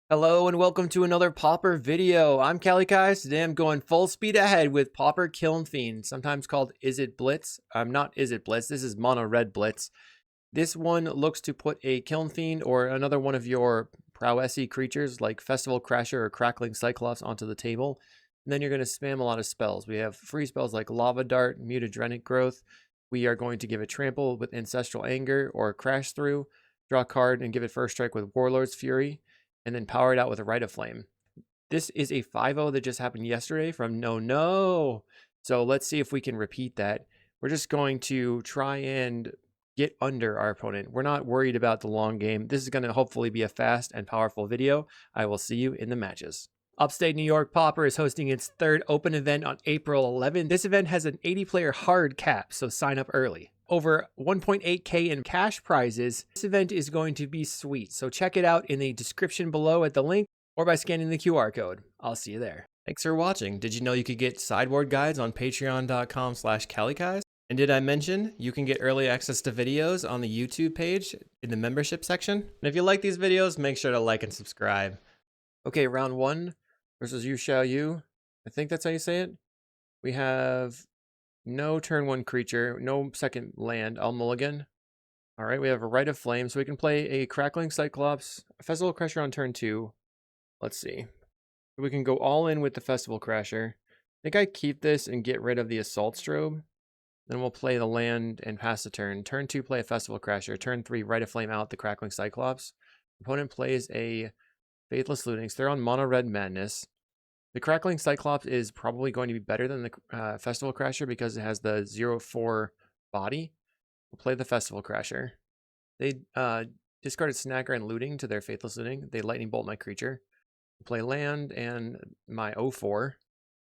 Hello and welcome to another Pauper video. I'm Kalikaiz. Today I'm going full speed ahead with Pauper Kiln Fiend, sometimes called Is It Blitz. Not Is It Blitz, this is Mono Red Blitz. This one looks to put a Kiln Fiend or another one of your prowessy creatures like Festival Crasher or Crackling Cyclops onto the table. And then you're going to spam a lot of spells. We have free spells like Lava Dart, Mutagenic Growth. We are going to give it Trample with Ancestral Anger or Crash Through, draw a card and give it first strike with Warlord's Fury, and then power it out with a Rite of Flame. This is a 5-0 that just happened yesterday from No. So let's see if we can repeat that. We're just going to try and get under our opponent. We're not worried about the long game. This is going to hopefully be a fast and powerful video. I will see you in the matches. Upstate NY Pauper is hosting its third open event on April 11th. This event has an 80-player hard cap, so sign up early. Over 1.8K in cash prizes. This event is going to be sweet, so check it out in the description below at the link or by scanning the QR code. I'll see you there. Thanks for watching. Did you know you could get sideboard guides on patreon.com/Kalikaiz? And did I mention you can get early access to videos on the YouTube page in the membership section? And if you like these videos, make sure to like and subscribe. Okay, round 1 versus You Shall You. I think that's how you say it. We have no turn 1 creature, no second land. I'll mulligan. All right, we have a Rite of Flame, so we can play a Crackling Cyclops, a Festival Crasher on turn 2. Let's see. We can go all in with the Festival Crasher. I think I keep this and get rid of the Assault Strobe. Then we'll play the land and pass the turn. Turn 2, play a Festival Crasher. Turn 3, Rite of Flame out the Crackling Cyclops. Opponent plays a Faithless Looting. So they're on Mono Red Madness. The Crackling Cyclops is probably going to be better than the Festival Crasher because it has the 0/4 body. We'll play the Festival Crasher. They discarded Snacker and Looting to their Faithless Looting. They Lightning Bolt my creature. We'll play land and my 0/4.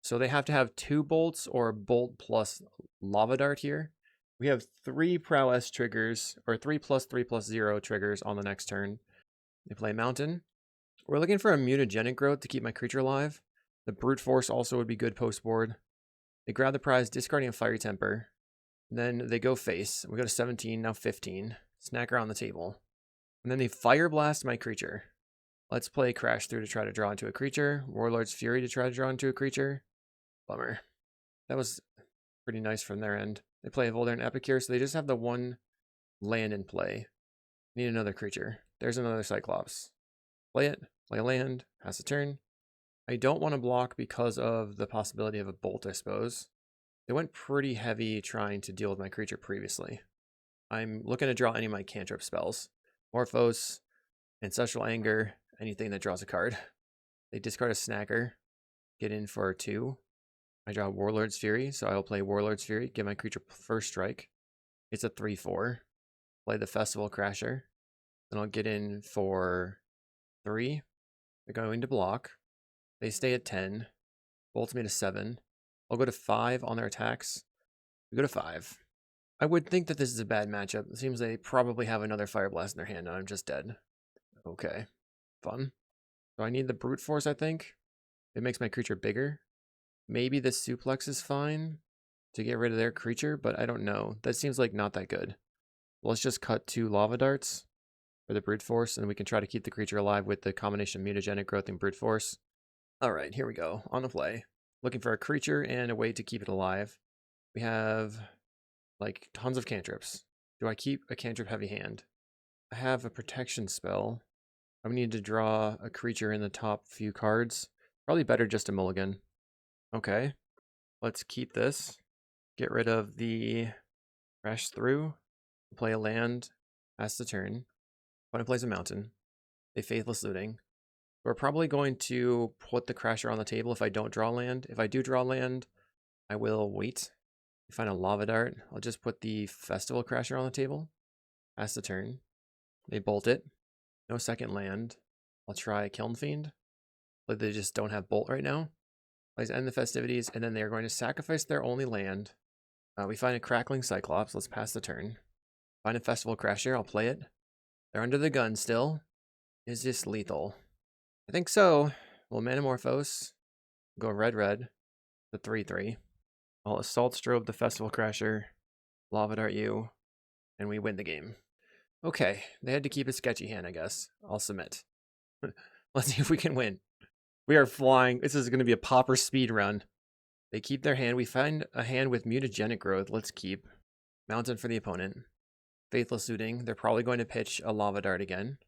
So they have to have 2 bolts or bolt plus Lava Dart here. We have 3 prowess triggers, or 3+3+0 triggers on the next turn. They play Mountain. We're looking for a Mutagenic Growth to keep my creature alive. The Brute Force also would be good post board. They grab the prize, discarding a Fiery Temper. Then they go face. We go to 17, now 15. Snacker on the table. And then they Fire Blast my creature. Let's play Crash Through to try to draw into a creature. Warlord's Fury to try to draw into a creature. Bummer. That was pretty nice from their end. They play Voldaren Epicure, so they just have the 1 land in play. Need another creature. There's another Cyclops. Play it. Play a land. Pass a turn. I don't want to block because of the possibility of a bolt, I suppose. They went pretty heavy trying to deal with my creature previously. I'm looking to draw any of my cantrip spells. Morphos, Ancestral Anger, anything that draws a card. They discard a Snacker. Get in for 2. I draw Warlord's Fury, so I will play Warlord's Fury, give my creature first strike. It's a 3/4. Play the Festival Crasher. Then I'll get in for 3. They're going to block. They stay at 10. Bolts me to 7. I'll go to 5 on their attacks. We go to 5. I would think that this is a bad matchup. It seems they probably have another Fire Blast in their hand and I'm just dead. Okay. Fun. So I need the Brute Force, I think. It makes my creature bigger. Maybe the Suplex is fine to get rid of their creature, but I don't know. That seems like not that good. Let's just cut 2 Lava Darts for the Brute Force, and we can try to keep the creature alive with the combination of Mutagenic Growth and Brute Force. Alright, here we go. On the play. Looking for a creature and a way to keep it alive. We have, like, tons of cantrips. Do I keep a cantrip heavy hand? I have a protection spell. I need to draw a creature in the top few cards. Probably better just a mulligan. Okay, let's keep this. Get rid of the Crash Through. Play a land. Pass the turn. Opponent plays a mountain. They Faithless Looting. We're probably going to put the Crasher on the table if I don't draw land. If I do draw land, I will wait. Find a Lava Dart. I'll just put the Festival Crasher on the table. Pass the turn. They bolt it. No second land. I'll try Kiln Fiend. But they just don't have bolt right now. Let's end the festivities, and then they're going to sacrifice their only land. We find a Crackling Cyclops. Let's pass the turn. Find a Festival Crasher. I'll play it. They're under the gun still. Is this lethal? I think so. We'll Manamorphose. Go red. The 3/3. I'll Assault Strobe the Festival Crasher. Lava Dart you. And we win the game. Okay. They had to keep a sketchy hand, I guess. I'll submit. Let's see if we can win. We are flying. This is going to be a Pauper speed run. They keep their hand. We find a hand with mutagenic growth. Let's keep. Mountain for the opponent. Faithless Looting. They're probably going to pitch a Lava Dart again.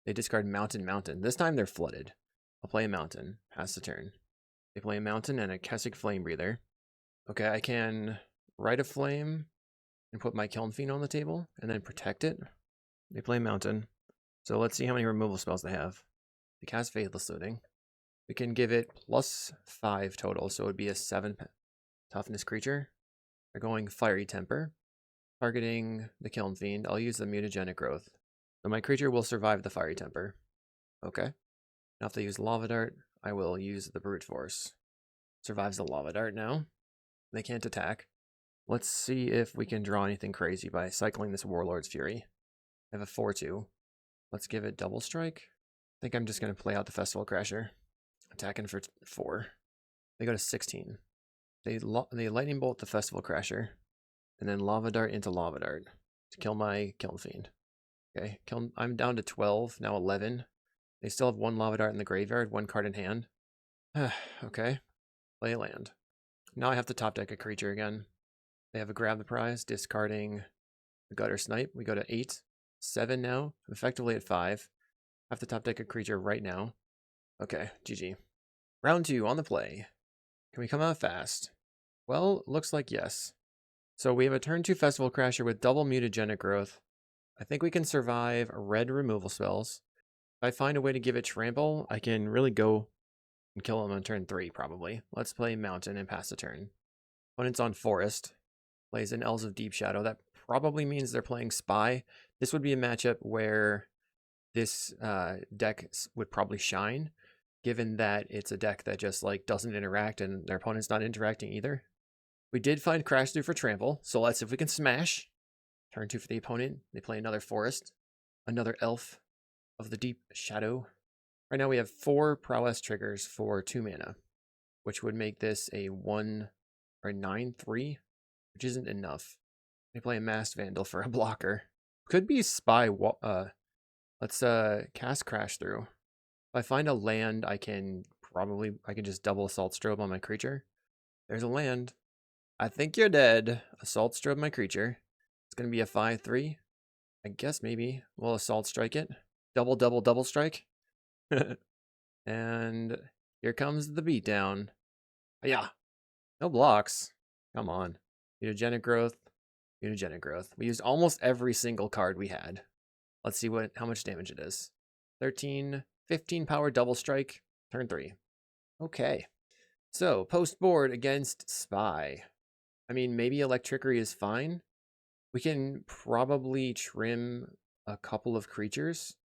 They discard Mountain. This time they're flooded. I'll play a Mountain. Pass the turn. They play a Mountain and a Kessic Flame Breather. Okay, I can Rite of Flame and put my Kiln Fiend on the table and then protect it. They play Mountain. So let's see how many removal spells they have. They cast Faithless Looting. We can give it +5 total, so it would be a 7 toughness creature. They're going Fiery Temper. Targeting the Kiln Fiend, I'll use the mutagenic growth. So my creature will survive the Fiery Temper. Okay. Now if they use Lava Dart, I will use the Brute Force. Survives the Lava Dart now. They can't attack. Let's see if we can draw anything crazy by cycling this Warlord's Fury. I have a 4/2. Let's give it Double Strike. I think I'm just going to play out the Festival Crasher. Attacking for 4. They go to 16. They Lightning Bolt the Festival Crasher. And then Lava Dart into Lava Dart to kill my Kiln Fiend. Okay, I'm down to 12, now 11. They still have 1 Lava Dart in the graveyard, 1 card in hand. Okay, play a land. Now I have to top deck a creature again. They have a Grab the Prize, discarding the Gutter Snipe. We go to 8, 7 now. I'm effectively at 5. I have to top deck a creature right now. Okay, GG. Round 2 on the play. Can we come out fast? Well, looks like yes. So we have a turn 2 Festival Crasher with double mutagenic growth. I think we can survive red removal spells. If I find a way to give it trample, I can really go and kill him on turn 3, probably. Let's play Mountain and pass the turn. Opponent's on Forest. Plays in Elves of Deep Shadow. That probably means they're playing Spy. This would be a matchup where this deck would probably shine, given that it's a deck that just like doesn't interact and their opponent's not interacting either. We did find Crash through for trample, so let's see if we can smash. Turn 2 for the opponent. They play another Forest, another Elf of the Deep Shadow. Right now we have 4 prowess triggers for 2 mana, which would make this a 1 or 9/3, which isn't enough. They play a Masked Vandal for a blocker. Could be Spy. Let's cast Crash through. If I find a land, I can just double Assault Strobe on my creature. There's a land. I think you're dead. Assault Strobe my creature. It's going to be a 5/3. I guess maybe we'll Assault Strike it. Double strike. And here comes the beatdown. Yeah. No blocks. Come on. Mutagenic growth. Mutagenic growth. We used almost every single card we had. Let's see how much damage it is. 13, 15 power double strike. Turn 3. Okay. So, post board against Spy. I mean, maybe Electrickery is fine. We can probably trim a couple of creatures.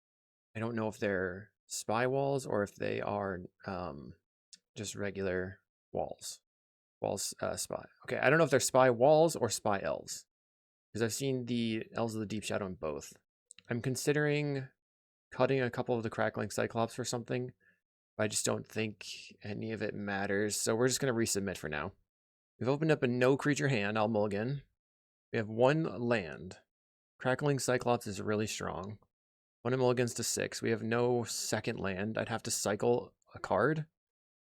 I don't know if they're Spy walls or if they are just regular walls. Spy. Okay, I don't know if they're Spy walls or Spy elves, because I've seen the Elves of the Deep Shadow in both. I'm considering cutting a couple of the Crackling Cyclops for something, but I just don't think any of it matters, so we're just going to resubmit for now. We've opened up a no creature hand. I'll mulligan. We have 1 land. Crackling Cyclops is really strong. 1 mulligans to 6. We have no second land. I'd have to cycle a card.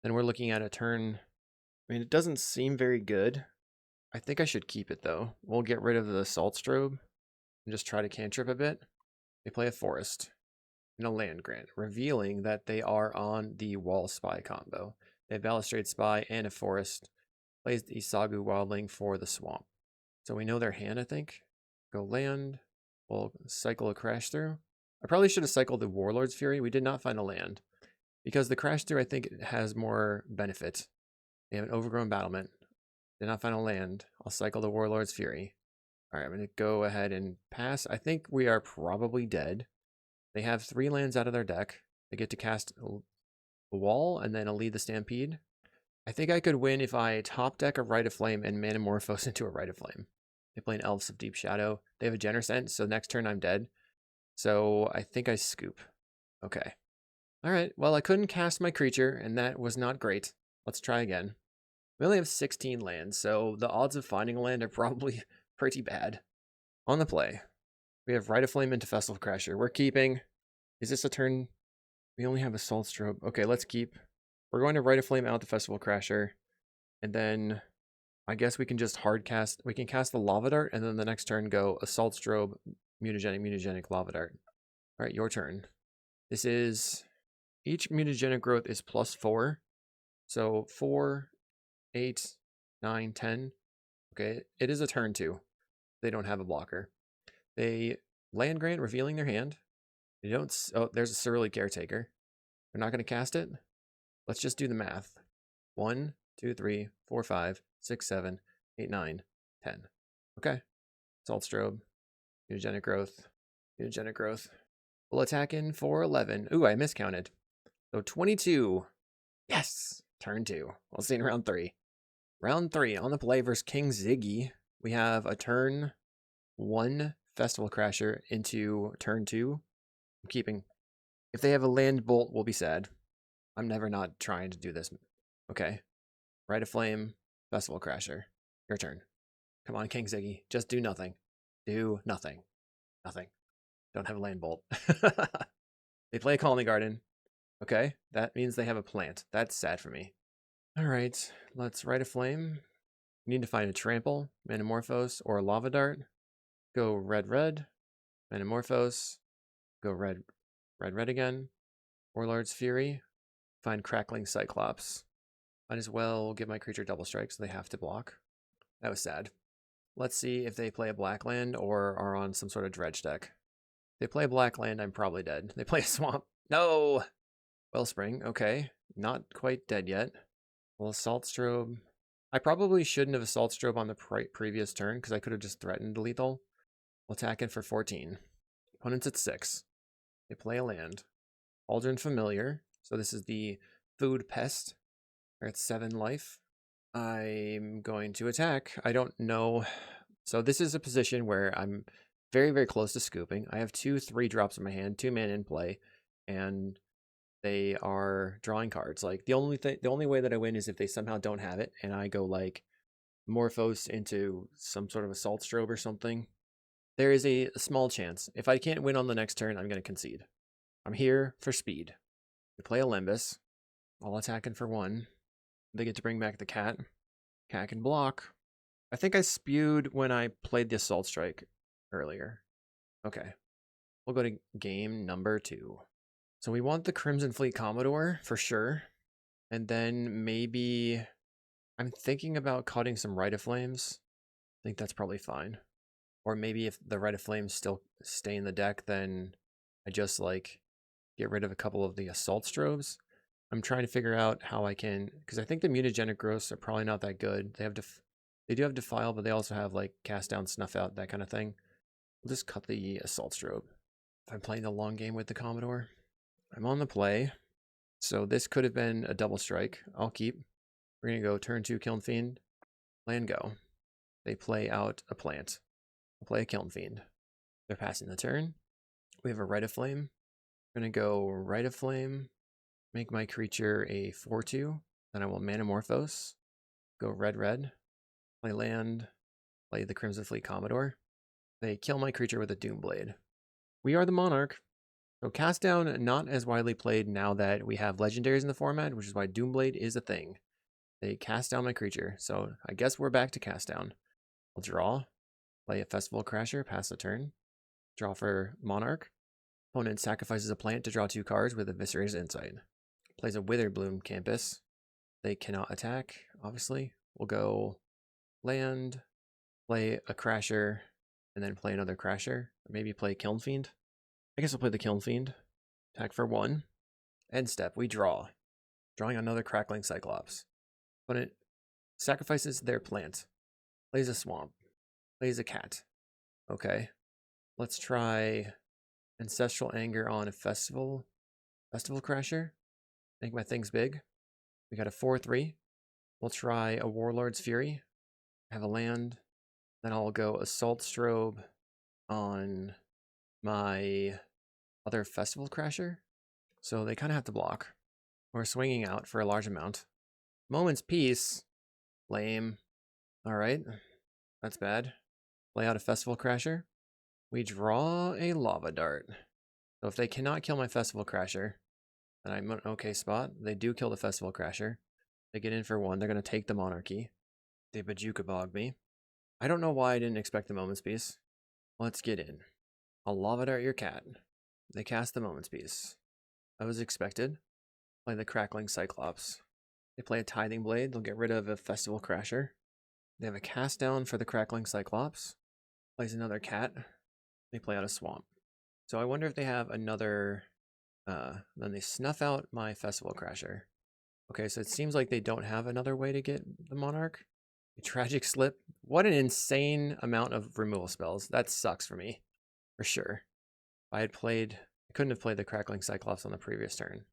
Then we're looking at a turn. I mean, it doesn't seem very good. I think I should keep it, though. We'll get rid of the Assault Strobe and just try to cantrip a bit. They play a Forest and a Land Grant, revealing that they are on the Wall Spy combo. They have Balustrade Spy and a Forest. Plays the Isagu Wildling for the Swamp. So we know their hand, I think. Go land. We'll cycle a Crash through. I probably should have cycled the Warlord's Fury. We did not find a land, because the Crash through, I think, has more benefit. They have an Overgrown Battlement. Did not find a land. I'll cycle the Warlord's Fury. All right, I'm going to go ahead and pass. I think we are probably dead. They have 3 lands out of their deck. They get to cast a Wall and then a Lead the Stampede. I think I could win if I top deck a Rite of Flame and Manamorphose into a Rite of Flame. They play an Elves of Deep Shadow. They have a Generous End, so next turn I'm dead. So I think I scoop. Okay. All right, well, I couldn't cast my creature, and that was not great. Let's try again. We only have 16 lands, so the odds of finding a land are probably pretty bad. On the play, we have Rite of Flame into Festival Crasher. We're keeping. Is this a turn We only have Assault Strobe. Okay, let's keep. We're going to Rite of Flame out the Festival Crasher. And then I guess we can just hard cast. We can cast the Lava Dart, and then the next turn go Assault Strobe, mutagenic, Lava Dart. All right, your turn. This is, each mutagenic growth is +4. So 4, 8, 9, 10. Okay, it is a turn 2. They don't have a blocker. They land grant, revealing their hand. They don't. Oh, there's a Cerulean Caretaker. They're not going to cast it. Let's just do the math. 1, 2, 3, 4, 5, 6, 7, 8, 9, 10. Okay. Assault Strobe. Mutagenic growth. Mutagenic growth. We'll attack in for 11. Ooh, I miscounted. So 22. Yes! Turn 2. We'll see in round 3. Round 3 on the play versus King Ziggy. We have a turn 1 Festival Crasher into turn 2. I'm keeping. If they have a land bolt, we'll be sad. I'm never not trying to do this. Okay. Rite of Flame, Festival Crasher. Your turn. Come on, King Ziggy. Just do nothing. Do nothing. Nothing. Don't have a land bolt. They play a Colony Garden. Okay. That means they have a plant. That's sad for me. Alright. Let's Rite of Flame. We need to find a Trample, Manamorphose, or a Lava Dart. Go red, Manamorphose. Go red again. Warlord's Fury. Find Crackling Cyclops. Might as well give my creature double strike so they have to block. That was sad. Let's see if they play a black land or are on some sort of dredge deck. If they play a black land, I'm probably dead. They play a swamp. No! Wellspring. Okay. Not quite dead yet. Well, Assault Strobe. I probably shouldn't have Assault Strobe on the previous turn because I could have just threatened lethal. We'll attack in for 14. Opponent's at 6. They play a land. Aldrin Familiar. So this is the food pest. They're at 7 life. I'm going to attack. I don't know. So this is a position where I'm very, very close to scooping. I have 2 3-drops in my hand, 2 mana in play, and they are drawing cards. Like the only way that I win is if they somehow don't have it, and I go like Morphos into some sort of Assault Strobe or something. There is a small chance. If I can't win on the next turn, I'm going to concede. I'm here for speed. We play a Limbus. I'll attack in for 1. They get to bring back the cat. Cat can block. I think I spewed when I played the Assault Strike earlier. Okay. We'll go to game number 2. So we want the Crimson Fleet Commodore for sure. And then maybe I'm thinking about cutting some Rite of Flames. I think that's probably fine. Or maybe if the Rite of Flames still stay in the deck, then I just like get rid of a couple of the Assault Strobes. I'm trying to figure out how I can, because I think the mutagenic growths are probably not that good. They do have Defile, but they also have like Cast Down, Snuff Out, that kind of thing. We'll just cut the Assault Strobe. If I'm playing the long game with the Commodore, I'm on the play. So this could have been a double strike. I'll keep. We're going to go turn 2 Kiln Fiend. Land go. They play out a plant. I'll play a Kiln Fiend. They're passing the turn. We have a Rite of Flame. I'm going to go Rite of Flame. Make my creature a 4/2. Then I will Manamorphose. Go red. Play land. Play the Crimson Fleet Commodore. They kill my creature with a Doomblade. We are the Monarch. So Cast Down, not as widely played now that we have legendaries in the format, which is why Doomblade is a thing. They cast down my creature. So I guess we're back to Cast Down. I'll draw. Play a Festival Crasher. Pass the turn. Draw for Monarch. Opponent sacrifices a plant to draw 2 cards with Eviscerator's Insight. Plays a Witherbloom Campus. They cannot attack, obviously. We'll go land, play a Crasher, and then play another Crasher. Or maybe play Kiln Fiend. I guess we'll play the Kiln Fiend. Attack for 1. End step, we draw. Drawing another Crackling Cyclops. Opponent sacrifices their plant. Plays a Swamp. Plays a cat. Okay. Let's try Ancestral Anger on a Festival Crasher. Make my things big. We got a 4/3. We'll try a Warlord's Fury. Have a land. Then I'll go Assault Strobe on my other Festival Crasher. So they kind of have to block. We're swinging out for a large amount. Moment's Peace. Lame. Alright. That's bad. Play out a Festival Crasher. We draw a Lava Dart. So if they cannot kill my Festival Crasher, And I'm in an okay spot. They do kill the Festival Crasher. They get in for 1. They're going to take the Monarchy. They Bajuka Bog me. I don't know why I didn't expect the Moment's Piece. Let's get in. I'll Lava Dart your cat. They cast the Moment's Piece. That was expected. Play the Crackling Cyclops. They play a Tithing Blade. They'll get rid of a Festival Crasher. They have a cast down for the Crackling Cyclops. Plays another cat. They play out a Swamp. So I wonder if they have another... then they snuff out my Festival Crasher. Okay, so it seems like they don't have another way to get the Monarch. A Tragic Slip. What an insane amount of removal spells. That sucks for me. For sure. If I had played... I couldn't have played the Crackling Cyclops on the previous turn.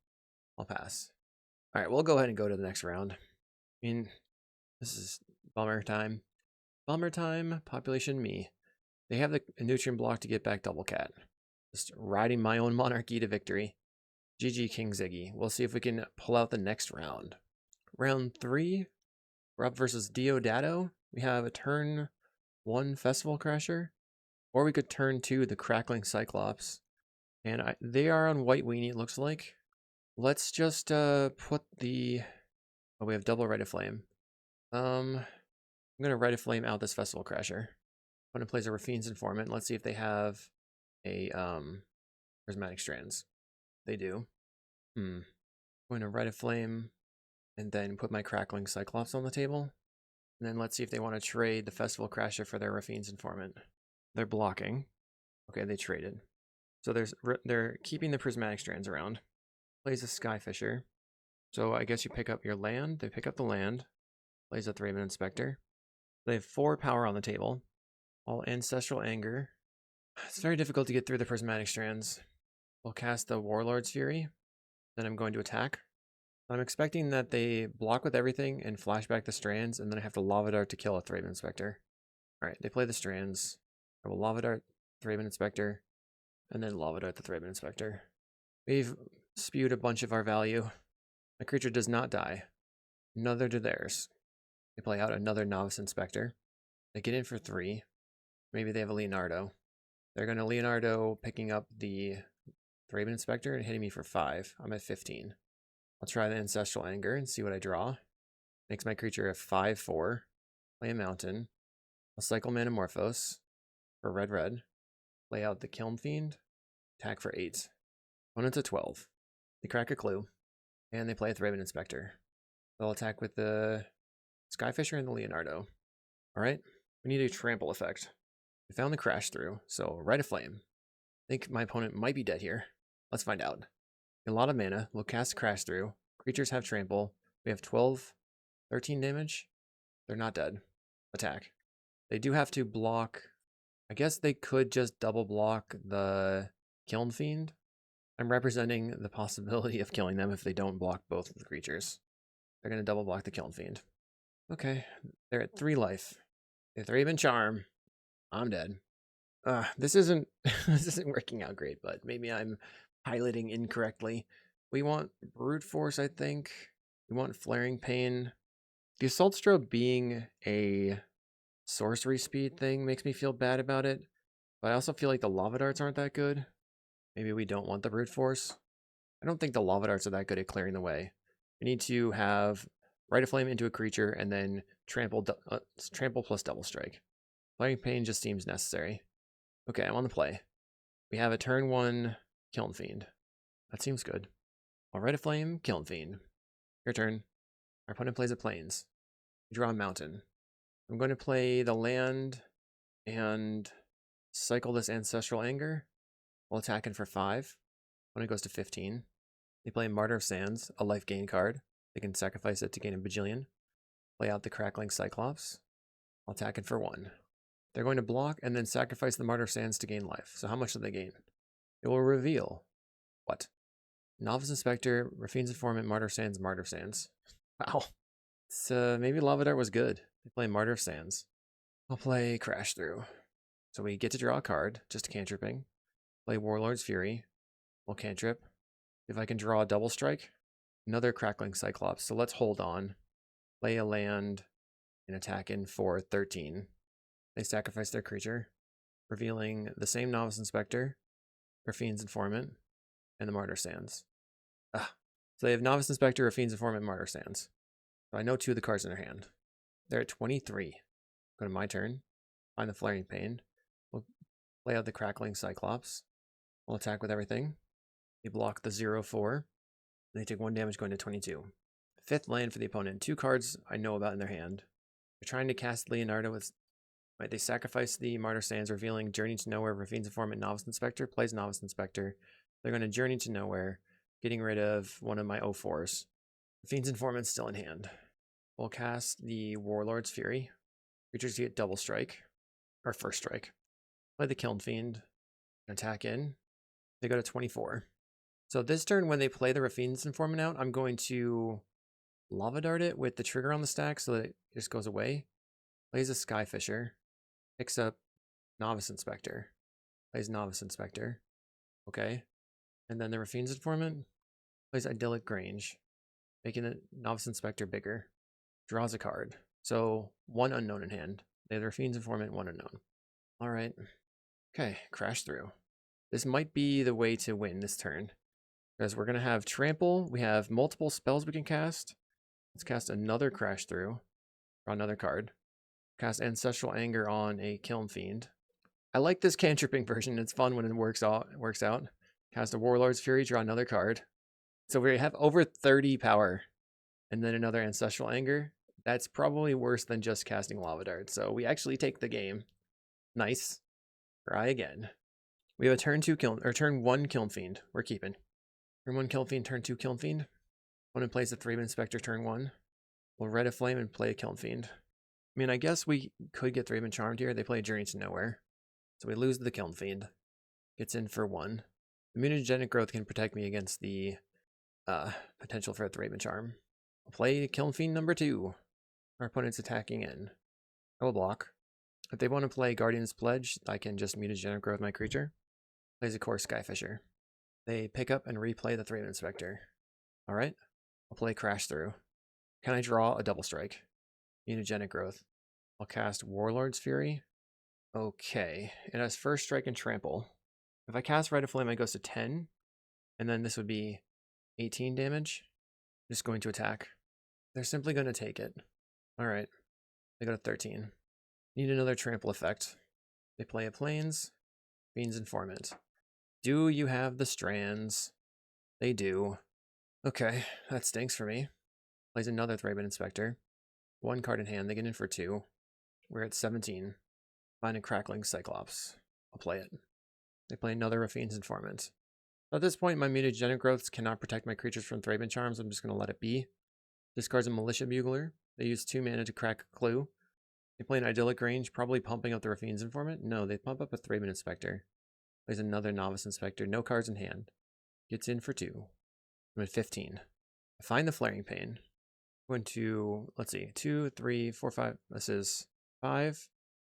I'll pass. Alright, we'll go ahead and go to the next round. I mean, this is bummer time. Bummer time, population me. They have the nutrient block to get back Double Cat. Just riding my own Monarchy to victory. GG King Ziggy. We'll see if we can pull out the next round. Round 3. We're up versus Deodato. We have a turn 1 Festival Crasher. Or we could turn 2 the Crackling Cyclops. And they are on White Weenie, it looks like. Let's just put the... Oh, we have double Rite of Flame. I'm going to Rite of Flame out this Festival Crasher. Opponent plays a Rafine's Informant. Let's see if they have a Prismatic Strands. They do. I'm going to Rite of Flame and then put my Crackling Cyclops on the table. And then let's see if they want to trade the Festival Crasher for their Rafine's Informant. They're blocking. Okay, they traded. So they're keeping the Prismatic Strands around. Plays a Skyfisher. So I guess you pick up your land. They pick up the land. Plays a Thraben Inspector. They have 4 power on the table. All Ancestral Anger. It's very difficult to get through the Prismatic Strands. We'll cast the Warlord's Fury. Then I'm going to attack. I'm expecting that they block with everything and flash back the Strands, and then I have to Lava Dart to kill a Thraben Inspector. Alright, they play the Strands. I will Lava Dart Thraben Inspector, and then Lava Dart the Thraben Inspector. We've spewed a bunch of our value. My creature does not die. Neither do theirs. They play out another Novice Inspector. They get in for 3. Maybe they have a Leonardo. They're going to Leonardo picking up the Thraben Inspector and hitting me for 5. I'm at 15. I'll try the Ancestral Anger and see what I draw. Makes my creature a 5/4. Play a Mountain. I'll cycle Manamorphose for red. Play out the Kiln Fiend. Attack for 8. Opponent's a 12. They crack a Clue. And they play a Thraben Inspector. They'll attack with the Skyfisher and the Leonardo. Alright, we need a Trample effect. We found the Crash Through, so Rite of Flame. I think my opponent might be dead here. Let's find out. A lot of mana. We'll cast Crash Through. Creatures have Trample. We have 13 damage. They're not dead. Attack. They do have to block. I guess they could just double block the Kiln Fiend. I'm representing the possibility of killing them if they don't block both of the creatures. They're going to double block the Kiln Fiend. Okay, they're at 3 life. They have Thraben Charm. I'm dead. This isn't this isn't working out great, but maybe I'm piloting incorrectly. We want Brute Force, I think. We want Flaring Pain. The Assault Strobe being a sorcery speed thing makes me feel bad about it, but I also feel like the Lava Darts aren't that good. Maybe we don't want the Brute Force. I don't think the Lava Darts are that good at clearing the way. We need to have Rite of Flame into a creature and then trample plus Double Strike. Flaring Pain just seems necessary. Okay, I'm on the play. We have a turn 1 Kiln Fiend. That seems good. I'll Rite of Flame, Kiln Fiend. Your turn. Our opponent plays a Plains. We draw a Mountain. I'm going to play the land and cycle this Ancestral Anger. We'll attack it for 5. Opponent goes to 15. They play Martyr of Sands, a life gain card. They can sacrifice it to gain a bajillion. Play out the Crackling Cyclops. I'll attack it for 1. They're going to block and then sacrifice the Martyr of Sands to gain life. So how much do they gain? It will reveal what? Novice Inspector, Rafine's Informant, Martyr of Sands, Martyr of Sands. Wow. It's, maybe Lava Dart was good. They play Martyr of Sands. I'll play Crash Through. So we get to draw a card, just a cantripping. Play Warlord's Fury. We'll cantrip. If I can draw a Double Strike, another Crackling Cyclops. So let's hold on. Play a land and attack in for 13. They sacrifice their creature, revealing the same Novice Inspector, Rafine's Informant, and the Martyr Sands. So they have Novice Inspector, Fiend's Informant, Martyr Sands. So I know 2 of the cards in their hand. They're at 23. Go to my turn. Find the Flaring Pain. We'll play out the Crackling Cyclops. We'll attack with everything. They block the 0/4. They take 1 damage going to 22. 5th land for the opponent. 2 cards I know about in their hand. They're trying to cast Leonardo with... Right, they sacrifice the Martyr Sands, revealing Journey to Nowhere, Fiend's Informant, Novice Inspector. Plays Novice Inspector. They're going to Journey to Nowhere, getting rid of one of my 0/4s. Fiend's Informant's still in hand. We'll cast the Warlord's Fury. Creatures get double strike, or first strike. Play the Kiln Fiend, attack in. They go to 24. So this turn, when they play the Fiend's Informant out, I'm going to Lava Dart it with the trigger on the stack so that it just goes away. Plays a Skyfisher, picks up Novice Inspector, plays Novice Inspector. Okay. And then the Fiend's Informant plays Idyllic Grange, making the Novice Inspector bigger. Draws a card. So 1 unknown in hand. They have the Fiend's Informant, 1 unknown. Alright. Okay, crash through. This might be the way to win this turn. Because we're going to have Trample. We have multiple spells we can cast. Let's cast another Crash Through. Draw another card. Cast Ancestral Anger on a Kiln Fiend. I like this cantripping version. It's fun when it works out. Cast a Warlord's Fury. Draw another card. So we have over 30 power. And then another Ancestral Anger. That's probably worse than just casting Lava Dart. So we actually take the game. Nice. Try again. We have a turn 1 Kiln Fiend. We're keeping. Turn 1 Kiln Fiend, turn 2 Kiln Fiend. Opponent plays a 3-man Inspector turn 1. We'll Red a Flame and play a Kiln Fiend. I mean, I guess we could get 3-man Charmed here. They play Journey to Nowhere. So we lose the Kiln Fiend. Gets in for 1. The Mutagenic Growth can protect me against the potential for a 3-man Charm. I'll play Kiln Fiend number 2. Our opponent's attacking in. I will block. If they want to play Guardian's Pledge, I can just Mutagenic Growth my creature. Plays a core Skyfisher. They pick up and replay the 3-man Inspector. Alright. I'll play Crash Through. Can I draw a double strike? Mutagenic Growth. I'll cast Warlord's Fury. Okay. It has first strike and trample. If I cast Red a Flame, it goes to 10. And then this would be 18 damage. I'm just going to attack. They're simply going to take it. Alright. They go to 13. Need another trample effect. They play a Plains. Fiend's Informant. Do you have the strands? They do. Okay, that stinks for me. Plays another 3-man Inspector. 1 card in hand. They get in for 2. We're at 17. Find a Crackling Cyclops. I'll play it. They play another Fiend's Informant. At this point, my Mutagenic Growths cannot protect my creatures from 3-man Charms. I'm just going to let it be. Discards a Militia Bugler. They use 2 mana to crack a clue. They play an Idyllic Range, probably pumping up the Fiend's Informant. No, they pump up a 3-man Inspector. Plays another Novice Inspector. No cards in hand. Gets in for 2. I'm at 15. I find the Flaring Pain. Going to, let's see, 2, 3, 4, 5. This is 5,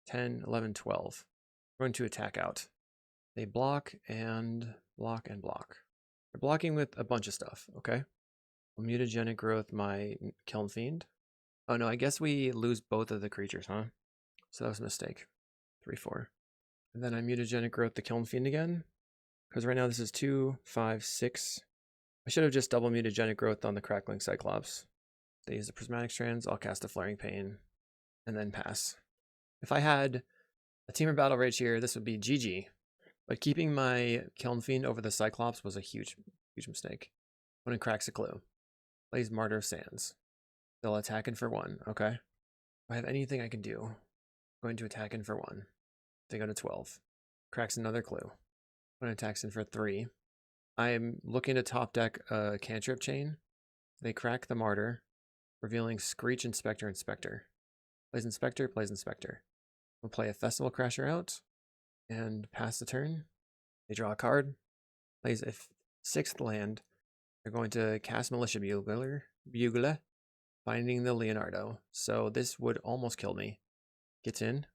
10, 11, 12. I'm going to attack out. They block and block and block. They're blocking with a bunch of stuff, okay? I'll Mutagenic Growth my Kiln Fiend. Oh no, I guess we lose both of the creatures, huh? So that was a mistake. 3, 4. And then I Mutagenic Growth the Kiln Fiend again. Because right now this is 2, 5, 6. I should have just double Mutagenic Growth on the Crackling Cyclops. They use the Prismatic Strands, I'll cast a Flaring Pain. And then pass. If I had a Teamer Battle Rage here, this would be GG. But keeping my Kiln Fiend over the Cyclops was a huge mistake. When it cracks a clue. Plays Martyr Sands. They'll attack in for 1, okay? If I have anything I can do, I'm going to attack in for 1. They go to 12. Cracks another clue. When it attacks in for 3. I am looking to top deck a Cantrip Chain. They crack the Martyr, revealing Screech Inspector Inspector. Plays Inspector, plays Inspector. We'll play a Festival Crasher out and pass the turn. They draw a card. Plays a 6th land. They're going to cast Militia Bugler, finding the Leonardo. So this would almost kill me. Gets in.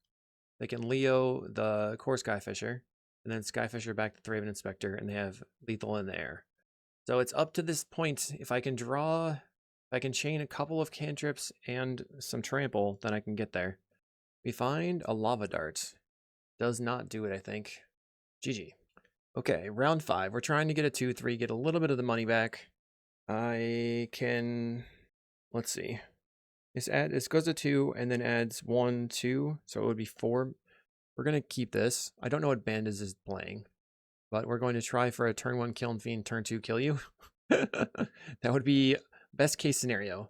They can Leo the core Skyfisher, and then Skyfisher back to 3-man Inspector, and they have lethal in the air. So it's up to this point. If I can chain a couple of cantrips and some trample, then I can get there. We find a Lava Dart. Does not do it, I think. GG. Okay, round 5. We're trying to get a 2-3, get a little bit of the money back. I can, let's see. This goes to 2 and then adds 1, 2, so it would be 4. We're going to keep this. I don't know what Bandits is playing, but we're going to try for a turn 1 Kiln Fiend, turn 2 kill you. That would be best case scenario.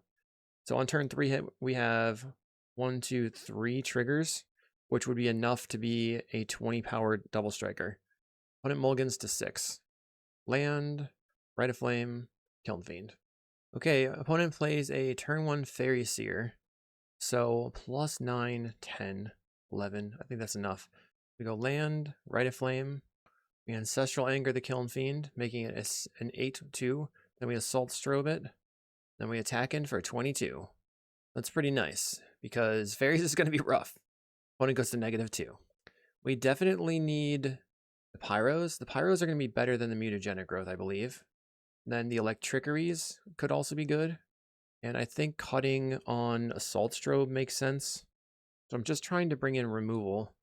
So on turn 3 hit, we have 1, 2, 3 triggers, which would be enough to be a 20 powered double striker. Opponent mulligans to 6. Land, Rite of Flame, Kiln Fiend. Okay, opponent plays a turn 1 Fairy Seer. So plus 9, 10, 11. I think that's enough. We go land, Rite of Flame. We Ancestral Anger the Kiln Fiend, making it an 8-2. Then we Assault Strobe it. Then we attack in for 22. That's pretty nice, because Fairies is going to be rough. Opponent goes to -2. We definitely need the Pyros. The Pyros are going to be better than the Mutagenic Growth, I believe. Then the Electricaries could also be good. And I think cutting on Assault Strobe makes sense. So I'm just trying to bring in removal.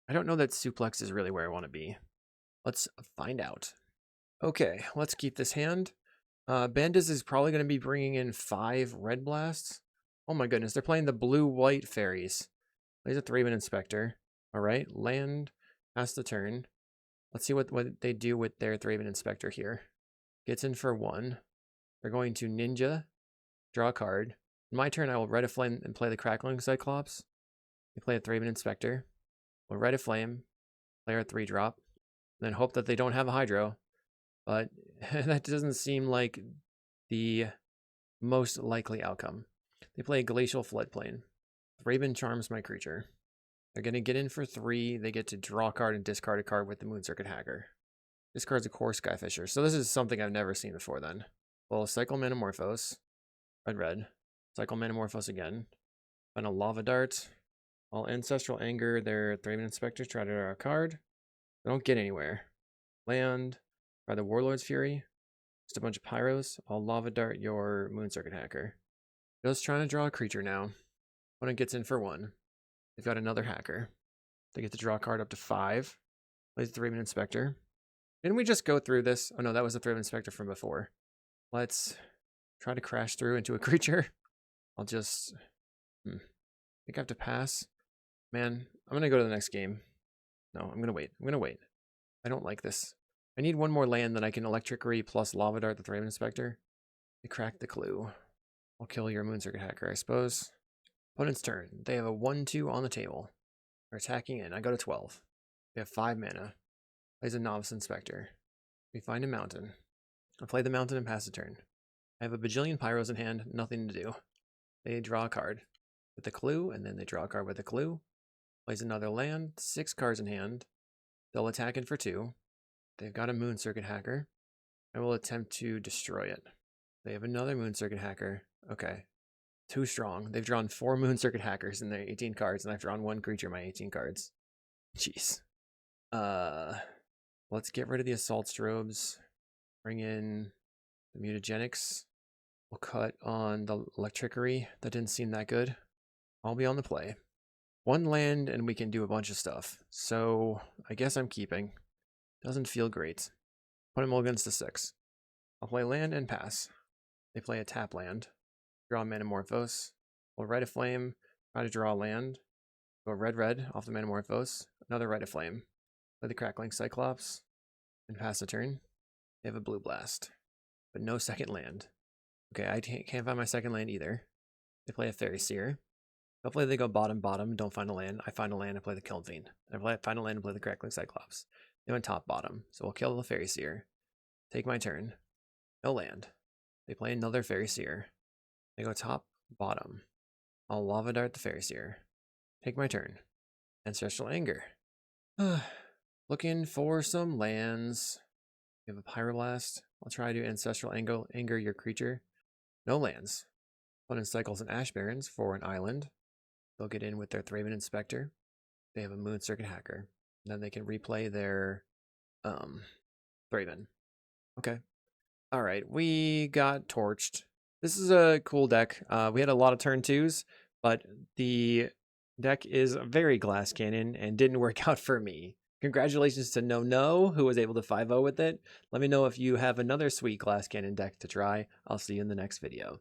I don't know that Suplex is really where I want to be. Let's find out. Okay, let's keep this hand. Bandits is probably going to be bringing in 5 Red Blasts. Oh my goodness, they're playing the blue-white fairies. Plays a 3-man Inspector. Alright, land, pass the turn. Let's see what they do with their 3-man Inspector here. Gets in for 1. They're going to Ninja, draw a card. On my turn, I will Rite of Flame and play the Crackling Cyclops. They play a 3-man Inspector. We'll Rite of Flame, play our 3-drop, and then hope that they don't have a Hydro. But that doesn't seem like the most likely outcome. They play a Glacial Floodplain. Raven charms my creature. They're going to get in for 3. They get to draw a card and discard a card with the Moon Circuit Hacker. This card's a Core Skyfisher, so this is something I've never seen before then. Well, Cycle Manamorphose. Red. Cycle Manamorphose again. And a Lava Dart. I'll Ancestral Anger their 3-man Inspectors, try to draw a card. They don't get anywhere. Land. Try the Warlord's Fury. Just a bunch of Pyros. I'll Lava Dart your Moon Circuit Hacker. Just trying to draw a creature now. Opponent gets in for 1. They've got another Hacker. They get to draw a card up to 5. Plays the 3-man Inspector. Didn't we just go through this? Oh no, that was the 3-man Inspector from before. Let's try to crash through into a creature. I'll just... I think I have to pass. Man, I'm going to go to the next game. No, I'm going to wait. I'm going to wait. I don't like this. I need one more land that I can Electricary plus Lava Dart the 3-man Inspector. They crack the clue. I'll kill your Moon Circuit Hacker, I suppose. Opponent's turn. They have a 1-2 on the table. They're attacking in. I go to 12. They have 5 mana. Plays a Novice Inspector. We find a mountain. I play the mountain and pass the turn. I have a bajillion Pyros in hand, nothing to do. They draw a card with a clue, and then they draw a card with a clue. Plays another land, 6 cards in hand. They'll attack in for 2. They've got a Moon Circuit Hacker. I will attempt to destroy it. They have another Moon Circuit Hacker. Okay. Too strong. They've drawn 4 Moon Circuit Hackers in their 18 cards, and I've drawn 1 creature in my 18 cards. Jeez. Let's get rid of the Assault Strobes. Bring in the Mutagenics. We'll cut on the Electricary. That didn't seem that good. I'll be on the play. 1 land and we can do a bunch of stuff. So I guess I'm keeping. Doesn't feel great. Opponent mulligans to 6. I'll play land and pass. They play a tap land. Draw Manamorphose. We'll Rite of Flame. Try to draw a land. Go red off the Manamorphose. Another Rite of Flame. Play the Crackling Cyclops. And pass the turn. They have a Blue Blast. But no second land. Okay, I can't find my second land either. They play a Fairy Seer. Hopefully they go bottom, don't find a land. I find a land and play the Kiln Fiend. And I find a land and play the Crackling Cyclops. They went top, bottom. So we'll kill the Fairy Seer. Take my turn. No land. They play another Fairy Seer. They go top, bottom. I'll Lava Dart the Fairy Seer. Take my turn. Ancestral Anger. Looking for some lands. We have a Pyroblast. I'll try to Ancestral Anger your creature. No lands. Opponent cycles an Ash Barrens for an island. They'll get in with their 3-man Inspector. They have a Moon Circuit Hacker. And then they can replay their 3-man. Okay. Alright, we got torched. This is a cool deck. We had a lot of turn 2s, but the deck is very Glass Cannon and didn't work out for me. Congratulations to No, who was able to 5-0 with it. Let me know if you have another sweet glass cannon deck to try. I'll see you in the next video.